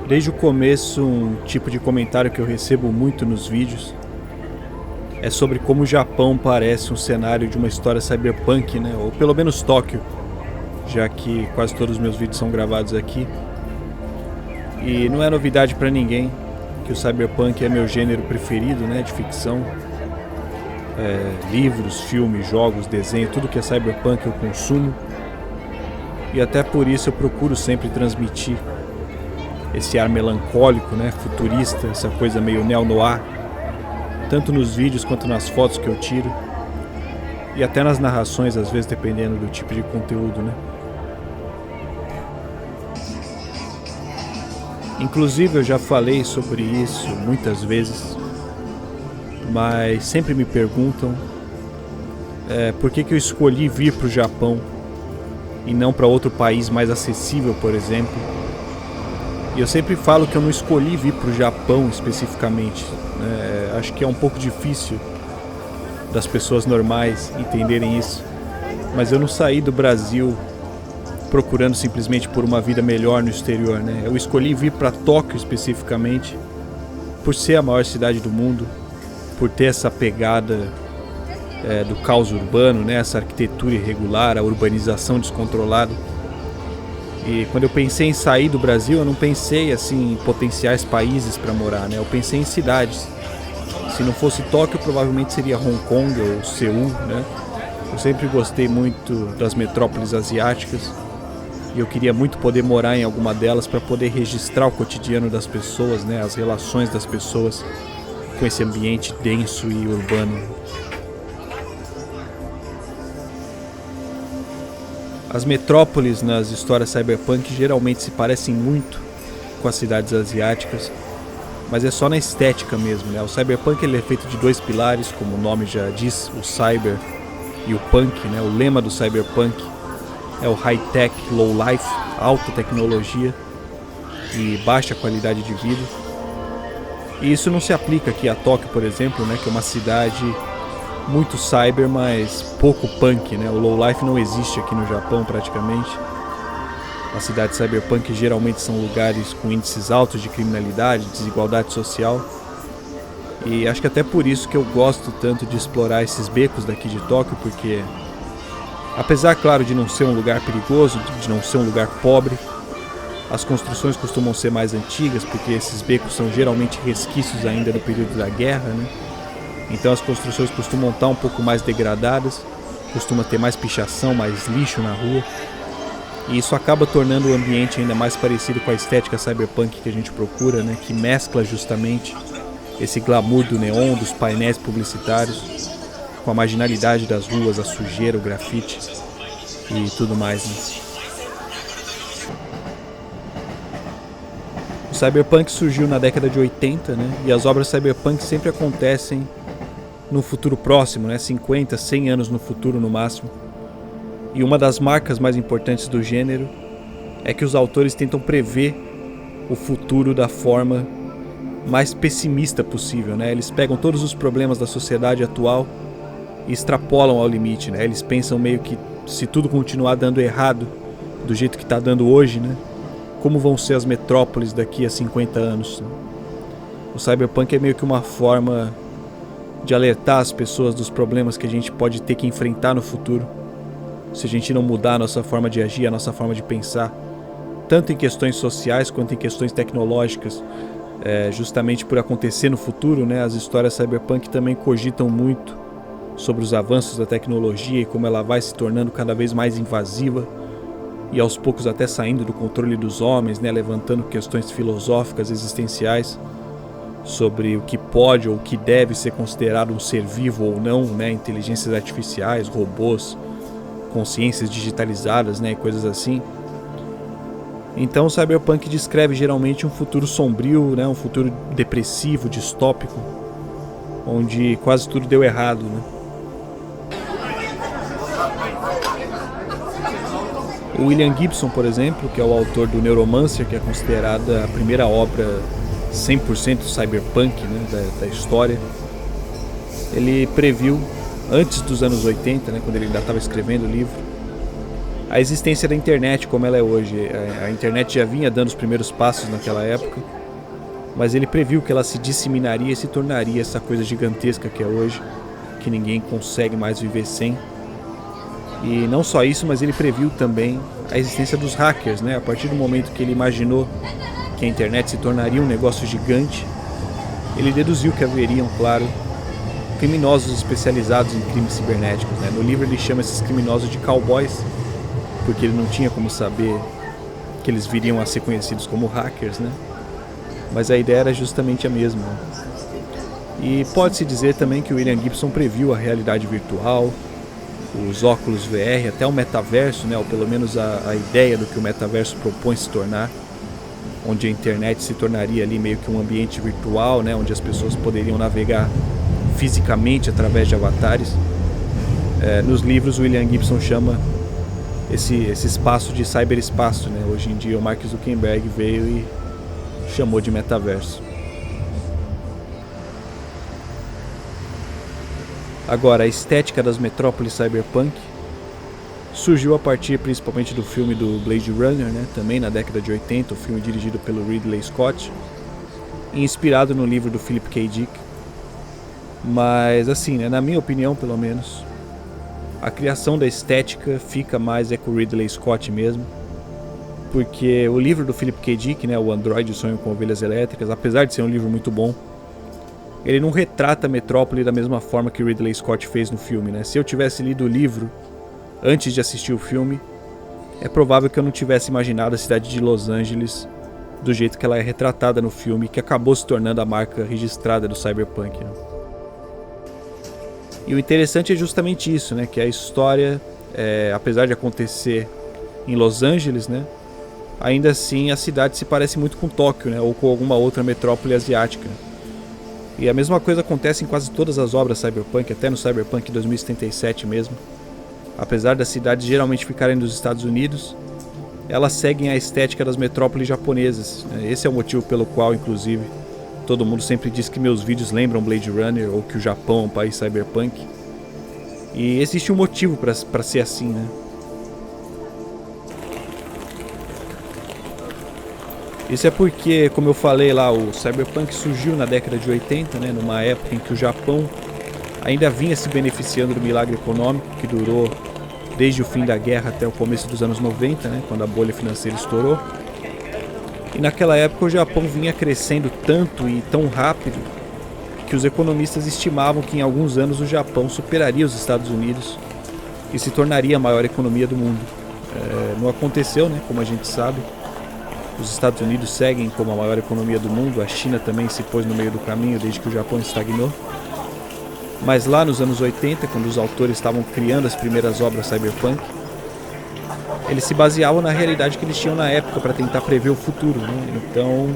Desde o começo, um tipo de comentário que eu recebo muito nos vídeos é sobre como o Japão parece um cenário de uma história cyberpunk, né? Ou pelo menos Tóquio, já que quase todos os meus vídeos são gravados aqui. E não é novidade pra ninguém que o cyberpunk é meu gênero preferido, né? De ficção. Livros, filmes, jogos, desenho, tudo que é cyberpunk eu consumo. E até por isso eu procuro sempre transmitir esse ar melancólico, né, futurista, essa coisa meio neo-noir, tanto nos vídeos quanto nas fotos que eu tiro, e até nas narrações, às vezes, dependendo do tipo de conteúdo, né. Inclusive eu já falei sobre isso muitas vezes, mas sempre me perguntam por que eu escolhi vir para o Japão e não para outro país mais acessível, por exemplo. E eu sempre falo que eu não escolhi vir para o Japão especificamente, né? Acho que é um pouco difícil das pessoas normais entenderem isso. Mas eu não saí do Brasil procurando simplesmente por uma vida melhor no exterior, né? Eu escolhi vir para Tóquio especificamente por ser a maior cidade do mundo, por ter essa pegada do caos urbano, né? Essa arquitetura irregular, a urbanização descontrolada. E quando eu pensei em sair do Brasil, eu não pensei assim em potenciais países para morar, né? Eu pensei em cidades. Se não fosse Tóquio, provavelmente seria Hong Kong ou Seul, né? Eu sempre gostei muito das metrópoles asiáticas e eu queria muito poder morar em alguma delas para poder registrar o cotidiano das pessoas, né? As relações das pessoas com esse ambiente denso e urbano. As metrópoles nas histórias cyberpunk geralmente se parecem muito com as cidades asiáticas, mas é só na estética mesmo, né? O cyberpunk ele é feito de dois pilares, como o nome já diz, o cyber e o punk, né? O lema do cyberpunk é o high-tech, low-life, alta tecnologia e baixa qualidade de vida. E isso não se aplica aqui a Tóquio, por exemplo, né? Que é uma cidade muito cyber, mas pouco punk, né? O low life não existe aqui no Japão praticamente. As cidades cyberpunk geralmente são lugares com índices altos de criminalidade, desigualdade social. E acho que até por isso que eu gosto tanto de explorar esses becos daqui de Tóquio, porque apesar, claro, de não ser um lugar perigoso, de não ser um lugar pobre, as construções costumam ser mais antigas, porque esses becos são geralmente resquícios ainda do período da guerra, né? Então as construções costumam estar um pouco mais degradadas, costuma ter mais pichação, mais lixo na rua. E isso acaba tornando o ambiente ainda mais parecido com a estética cyberpunk que a gente procura, né? Que mescla justamente esse glamour do neon, dos painéis publicitários, com a marginalidade das ruas, a sujeira, o grafite e tudo mais, né? O cyberpunk surgiu na década de 80, né? E as obras cyberpunk sempre acontecem no futuro próximo, né? 50, 100 anos no futuro no máximo. E uma das marcas mais importantes do gênero é que os autores tentam prever o futuro da forma mais pessimista possível, né? Eles pegam todos os problemas da sociedade atual e extrapolam ao limite, né? Eles pensam meio que se tudo continuar dando errado do jeito que está dando hoje, né? Como vão ser as metrópoles daqui a 50 anos? O cyberpunk é meio que uma forma de alertar as pessoas dos problemas que a gente pode ter que enfrentar no futuro, se a gente não mudar a nossa forma de agir, a nossa forma de pensar, tanto em questões sociais quanto em questões tecnológicas. Justamente por acontecer no futuro, né, as histórias cyberpunk também cogitam muito sobre os avanços da tecnologia e como ela vai se tornando cada vez mais invasiva e aos poucos até saindo do controle dos homens, né, levantando questões filosóficas, existenciais, sobre o que pode ou o que deve ser considerado um ser vivo ou não, né? Inteligências artificiais, robôs, consciências digitalizadas, né? Coisas assim. Então o cyberpunk descreve geralmente um futuro sombrio, né? Um futuro depressivo, distópico, onde quase tudo deu errado, né? O William Gibson, por exemplo, que é o autor do Neuromancer, que é considerada a primeira obra 100% cyberpunk, né, da história, ele previu, antes dos anos 80, né, quando ele ainda estava escrevendo o livro, a existência da internet como ela é hoje. A internet já vinha dando os primeiros passos naquela época, mas ele previu que ela se disseminaria e se tornaria essa coisa gigantesca que é hoje, que ninguém consegue mais viver sem. E não só isso, mas ele previu também a existência dos hackers, né? A partir do momento que ele imaginou que a internet se tornaria um negócio gigante, ele deduziu que haveriam, claro, criminosos especializados em crimes cibernéticos, né? No livro ele chama esses criminosos de cowboys, porque ele não tinha como saber que eles viriam a ser conhecidos como hackers, né? Mas a ideia era justamente a mesma, né? E pode-se dizer também que o William Gibson previu a realidade virtual, os óculos VR, até o metaverso, né? Ou pelo menos a ideia do que o metaverso propõe se tornar, onde a internet se tornaria ali meio que um ambiente virtual, né? Onde as pessoas poderiam navegar fisicamente através de avatares. Nos livros o William Gibson chama esse espaço de cyberespaço, né? Hoje em dia o Mark Zuckerberg veio e chamou de metaverso. Agora, a estética das metrópoles cyberpunk surgiu a partir principalmente do filme do Blade Runner, né? Também na década de 80, o filme dirigido pelo Ridley Scott, e inspirado no livro do Philip K. Dick. Mas assim, né? Na minha opinião pelo menos, a criação da estética fica mais com o Ridley Scott mesmo, porque o livro do Philip K. Dick, né? O Android, o Sonho com Ovelhas Elétricas, apesar de ser um livro muito bom, ele não retrata a metrópole da mesma forma que Ridley Scott fez no filme, né? Se eu tivesse lido o livro antes de assistir o filme, é provável que eu não tivesse imaginado a cidade de Los Angeles do jeito que ela é retratada no filme, que acabou se tornando a marca registrada do cyberpunk, né? E o interessante é justamente isso, né? Que a história, apesar de acontecer em Los Angeles, né? Ainda assim a cidade se parece muito com Tóquio, né? Ou com alguma outra metrópole asiática. E a mesma coisa acontece em quase todas as obras cyberpunk, até no Cyberpunk 2077 mesmo. Apesar das cidades geralmente ficarem nos Estados Unidos, elas seguem a estética das metrópoles japonesas. Esse é o motivo pelo qual, inclusive, todo mundo sempre diz que meus vídeos lembram Blade Runner ou que o Japão é um país cyberpunk. E existe um motivo para ser assim, né? Isso é porque, como eu falei lá, o cyberpunk surgiu na década de 80, né, numa época em que o Japão ainda vinha se beneficiando do milagre econômico que durou desde o fim da guerra até o começo dos anos 90, né, quando a bolha financeira estourou. E naquela época o Japão vinha crescendo tanto e tão rápido que os economistas estimavam que em alguns anos o Japão superaria os Estados Unidos e se tornaria a maior economia do mundo. Não aconteceu, né, como a gente sabe. Os Estados Unidos seguem como a maior economia do mundo, a China também se pôs no meio do caminho desde que o Japão estagnou. Mas lá nos anos 80, quando os autores estavam criando as primeiras obras cyberpunk, eles se baseavam na realidade que eles tinham na época para tentar prever o futuro, né? Então,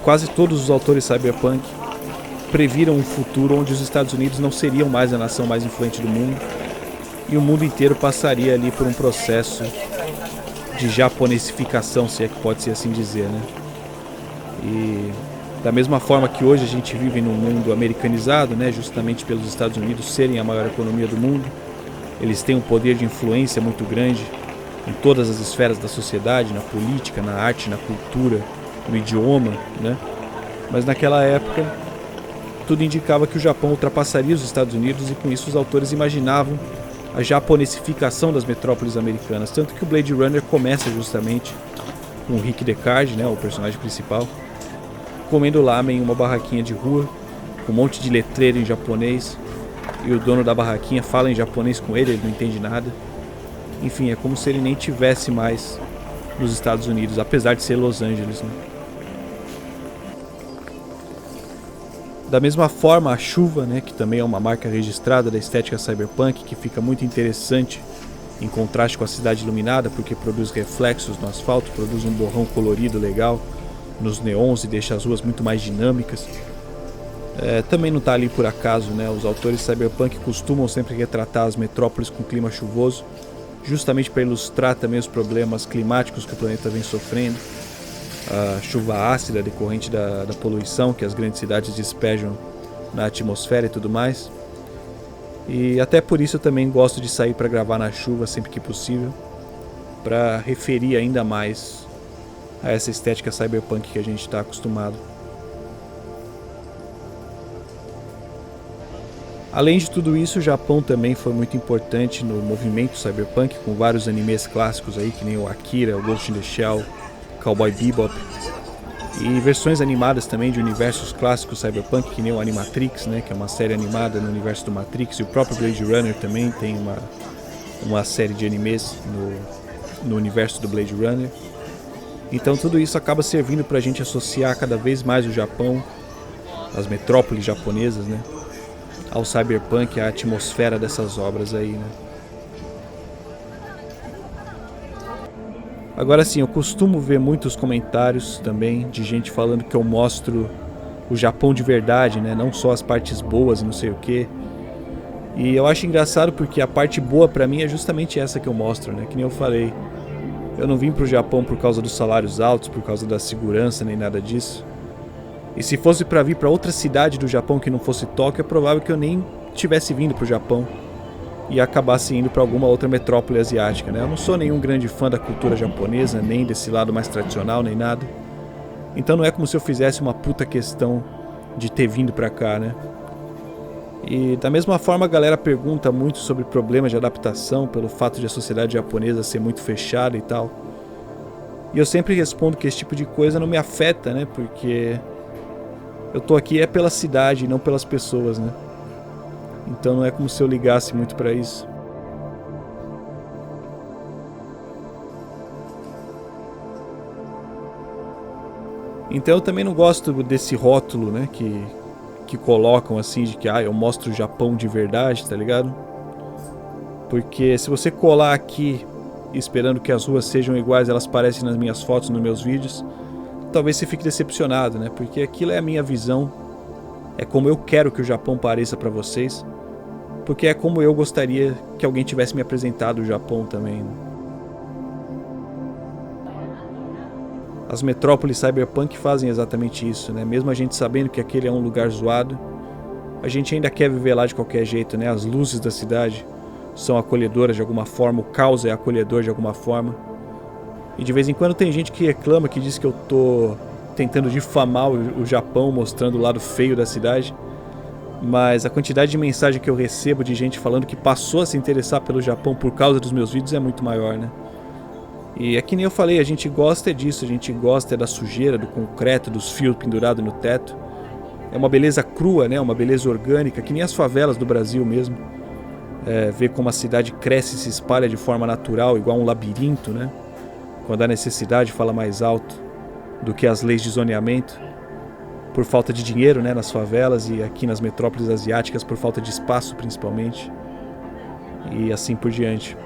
quase todos os autores cyberpunk previram um futuro onde os Estados Unidos não seriam mais a nação mais influente do mundo e o mundo inteiro passaria ali por um processo de japonesificação, se é que pode ser assim dizer, né? E da mesma forma que hoje a gente vive num mundo americanizado, né, justamente pelos Estados Unidos serem a maior economia do mundo, eles têm um poder de influência muito grande em todas as esferas da sociedade, na política, na arte, na cultura, no idioma, né? Mas naquela época tudo indicava que o Japão ultrapassaria os Estados Unidos e com isso os autores imaginavam a japonesificação das metrópoles americanas, tanto que o Blade Runner começa justamente com o Rick Deckard, né, o personagem principal, comendo lamen em uma barraquinha de rua, com um monte de letreiro em japonês, e o dono da barraquinha fala em japonês com ele não entende nada. Enfim, é como se ele nem tivesse mais nos Estados Unidos, apesar de ser Los Angeles, né? Da mesma forma, a chuva, né, que também é uma marca registrada da estética cyberpunk, que fica muito interessante em contraste com a cidade iluminada, porque produz reflexos no asfalto, produz um borrão colorido legal nos neons e deixa as ruas muito mais dinâmicas. Também não está ali por acaso, né? Os autores cyberpunk costumam sempre retratar as metrópoles com clima chuvoso, justamente para ilustrar também os problemas climáticos que o planeta vem sofrendo. A chuva ácida decorrente da poluição que as grandes cidades despejam na atmosfera e tudo mais. E até por isso eu também gosto de sair para gravar na chuva sempre que possível. para referir ainda mais a essa estética cyberpunk que a gente está acostumado. Além de tudo isso, o Japão também foi muito importante no movimento cyberpunk, com vários animes clássicos aí, que nem o Akira, o Ghost in the Shell, Cowboy Bebop, e versões animadas também de universos clássicos cyberpunk, que nem o Animatrix, né, que é uma série animada no universo do Matrix, e o próprio Blade Runner também tem uma série de animes no universo do Blade Runner. Então tudo isso acaba servindo para a gente associar cada vez mais o Japão, as metrópoles japonesas, né, ao cyberpunk, à atmosfera dessas obras aí, né. Agora sim, eu costumo ver muitos comentários também de gente falando que eu mostro o Japão de verdade, né, não só as partes boas e não sei o que. E eu acho engraçado porque a parte boa pra mim é justamente essa que eu mostro, né, que nem eu falei. Eu não vim pro Japão por causa dos salários altos, por causa da segurança, nem nada disso. E se fosse pra vir pra outra cidade do Japão que não fosse Tóquio, é provável que eu nem tivesse vindo pro Japão e acabasse indo pra alguma outra metrópole asiática, né? Eu não sou nenhum grande fã da cultura japonesa, nem desse lado mais tradicional, nem nada. Então não é como se eu fizesse uma puta questão de ter vindo pra cá, né? E da mesma forma a galera pergunta muito sobre problemas de adaptação pelo fato de a sociedade japonesa ser muito fechada e tal. E eu sempre respondo que esse tipo de coisa não me afeta, né? Porque eu tô aqui é pela cidade, não pelas pessoas, né? Então não é como se eu ligasse muito pra isso. Então eu também não gosto desse rótulo, né? Que colocam assim de que eu mostro o Japão de verdade, tá ligado? Porque se você colar aqui esperando que as ruas sejam iguais, elas parecem nas minhas fotos, nos meus vídeos, talvez você fique decepcionado, né? Porque aquilo é a minha visão, é como eu quero que o Japão pareça pra vocês, porque é como eu gostaria que alguém tivesse me apresentado o Japão também, né? As metrópoles cyberpunk fazem exatamente isso, né? Mesmo a gente sabendo que aquele é um lugar zoado, a gente ainda quer viver lá de qualquer jeito, né? As luzes da cidade são acolhedoras de alguma forma, o caos é acolhedor de alguma forma. E de vez em quando tem gente que reclama, que diz que eu tô tentando difamar o Japão, mostrando o lado feio da cidade. Mas a quantidade de mensagem que eu recebo de gente falando que passou a se interessar pelo Japão por causa dos meus vídeos é muito maior, né? E é que nem eu falei, a gente gosta disso, a gente gosta da sujeira, do concreto, dos fios pendurados no teto. É uma beleza crua, né? Uma beleza orgânica, que nem as favelas do Brasil mesmo. Ver como a cidade cresce e se espalha de forma natural, igual um labirinto, né? Quando a necessidade fala mais alto do que as leis de zoneamento. Por falta de dinheiro, né? Nas favelas e aqui nas metrópoles asiáticas por falta de espaço, principalmente. E assim por diante.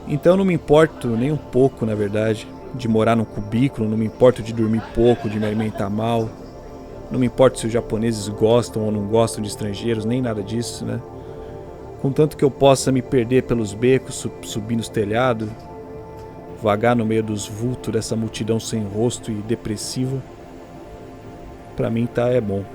Então eu não me importo nem um pouco, na verdade, de morar num cubículo, não me importo de dormir pouco, de me alimentar mal, não me importo se os japoneses gostam ou não gostam de estrangeiros, nem nada disso, né? Contanto que eu possa me perder pelos becos, subir nos telhados, vagar no meio dos vultos dessa multidão sem rosto e depressiva, pra mim é bom.